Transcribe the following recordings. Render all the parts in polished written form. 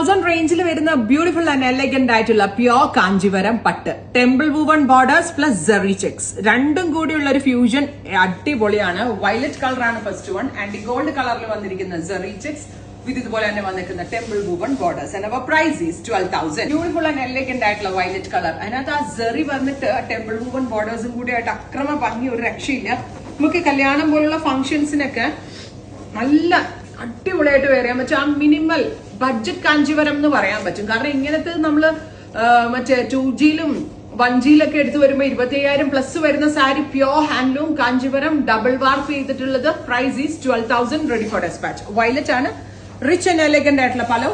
12,000 റേഞ്ചിൽ വരുന്ന beautiful and elegant ആയിട്ടുള്ള പ്യോർ കാഞ്ചിവരം പട്ട് temple woven borders plus zari checks രണ്ടും കൂടിയുള്ള ഒരു ഫ്യൂഷൻ അടിപൊളിയാണ്. വയലറ്റ് കളറാണ് ഫസ്റ്റ് വൺ. ആൻഡ് ഗോൾഡ് കളറിൽ വന്നിരിക്കുന്ന സെറി ചെക്സ് വിത്ത് ഇതുപോലെ തന്നെ വന്നിരിക്കുന്ന temple woven borders. And our price is 12,000. Beautiful and elegant ആയിട്ടുള്ള വയലറ്റ് കളർ. അതിനകത്ത് ആ സെറി വന്നിട്ട് ടെമ്പിൾ വൂവൺ ബോർഡേഴ്സും കൂടി ആയിട്ട് അക്രമ ഭംഗി ഒരു രക്ഷയില്ല. നമുക്ക് കല്യാണം പോലുള്ള ഫംഗ്ഷൻസിനൊക്കെ നല്ല അടിപൊളിയായിട്ട് വെയർ ചെയ്യാൻ പറ്റും. ആ മിനിമൽ ബഡ്ജറ്റ് കാഞ്ചീവരം എന്ന് പറയാൻ പറ്റും. കാരണം ഇങ്ങനത്തെ നമ്മള് മറ്റേ 2Gയിലും 1Gയിലൊക്കെ എടുത്തു വരുമ്പോ 25,000 പ്ലസ് വരുന്ന sari pure handloom Kanchivaram double warp ചെയ്തിട്ടുള്ളത്. Price is 12,000. Ready for dispatch. Violet ആണ്. റിച്ച് ആൻഡ് എലഗന്റ് ആയിട്ടുള്ള പലോ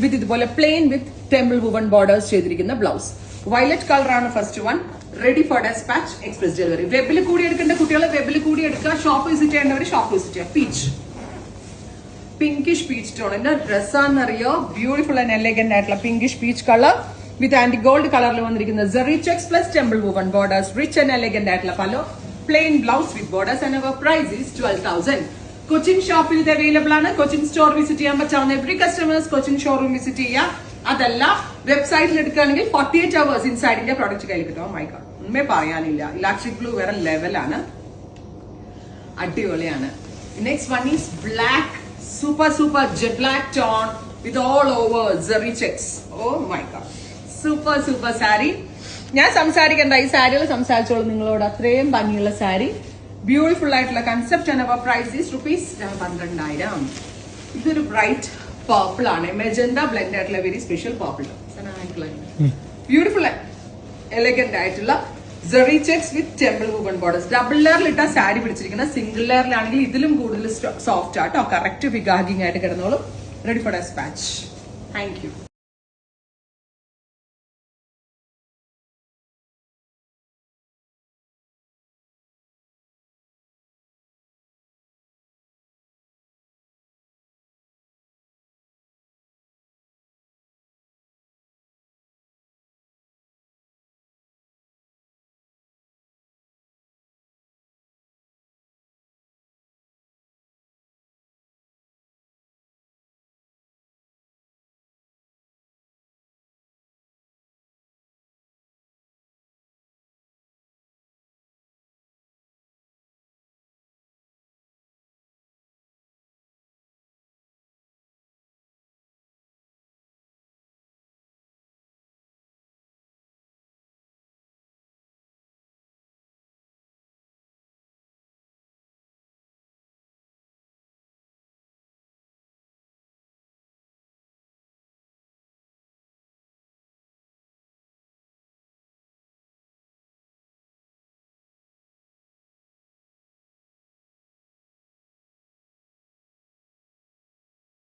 വിത്ത് ഇതുപോലെ plain with temple woven borders ചെയ്തിരിക്കുന്ന ബ്ലൗസ്. വയലറ്റ് കളറാണ് first one. Ready for dispatch. Express delivery. വെബിൽ കൂടി എടുക്കേണ്ട കുട്ടികളെ വെബിൽ കൂടി എടുക്കുക. ഷോപ്പ് വിസിറ്റ് ചെയ്യേണ്ടവർ ഷോപ്പ് വിസിറ്റ് ചെയ്യുക. പീച്ച് പിങ്കിഷ് പീച്ച് ടോണിന്റെ ഡ്രസ്സാണെന്നറിയോ? ബ്യൂട്ടിഫുൾ ആൻഡ് എലഗന്റ് ആയിട്ടുള്ള പിങ്കിഷ് പീച്ച് കളർ വിത്ത് ആന്റി ഗോൾഡ് കളറിൽ വന്നിരിക്കുന്ന zari checks plus temple woven borders. Rich and elegant ആയിട്ടുള്ള pallu plain blouse with borders. And our price is 12,000. Cochin ഷോപ്പിൽ ഇത് അവൈലബിൾ ആണ്. കൊച്ചിൻ സ്റ്റോർ വിസിറ്റ് ചെയ്യാൻ പറ്റാവുന്ന every customers Cochin showroom visit ചെയ്യുക. അതല്ല വെബ്സൈറ്റിൽ എടുക്കുകയാണെങ്കിൽ 48 hours ഇൻസൈഡിന്റെ പ്രോഡക്റ്റ് കയ്യിൽ കിട്ടും. മൈ ഗോഡ്, ഒന്നുമേ പറയാനില്ല. ഇലക്ട്രിക് ബ്ലൂ വേറെ ലെവലാണ്, അടിപൊളിയാണ്. Next one is black. Super jet black tone with all over zari checks. Oh my god, super sari. ഞാൻ സംസാരിക്കണ്ട, ഈ സാരികൾ സംസാരിച്ചോളൂ നിങ്ങളോട്. അത്രയും ഭംഗിയുള്ള സാരി, ബ്യൂട്ടിഫുൾ ആയിട്ടുള്ള concept. And our price is ₹12,000. ഇതൊരു ബ്രൈറ്റ് പർപ്പിൾ ആണ്. മെജന്ത ബ്ലെൻഡ് ആയിട്ടുള്ള very special purple. Beautiful elegant ആയിട്ടുള്ള zari checks with temple woven borders. Double ലെയറിൽ ഇട്ട സാരി പിടിച്ചിരിക്കുന്ന സിംഗിൾ ലെയറിലാണെങ്കിൽ ഇതിലും കൂടുതൽ സോഫ്റ്റ് ആട്ടോ. കറക്റ്റ് വിഗാഗിങ് ആയിട്ട് കിടന്നോളും. Ready for dispatch. Thank U.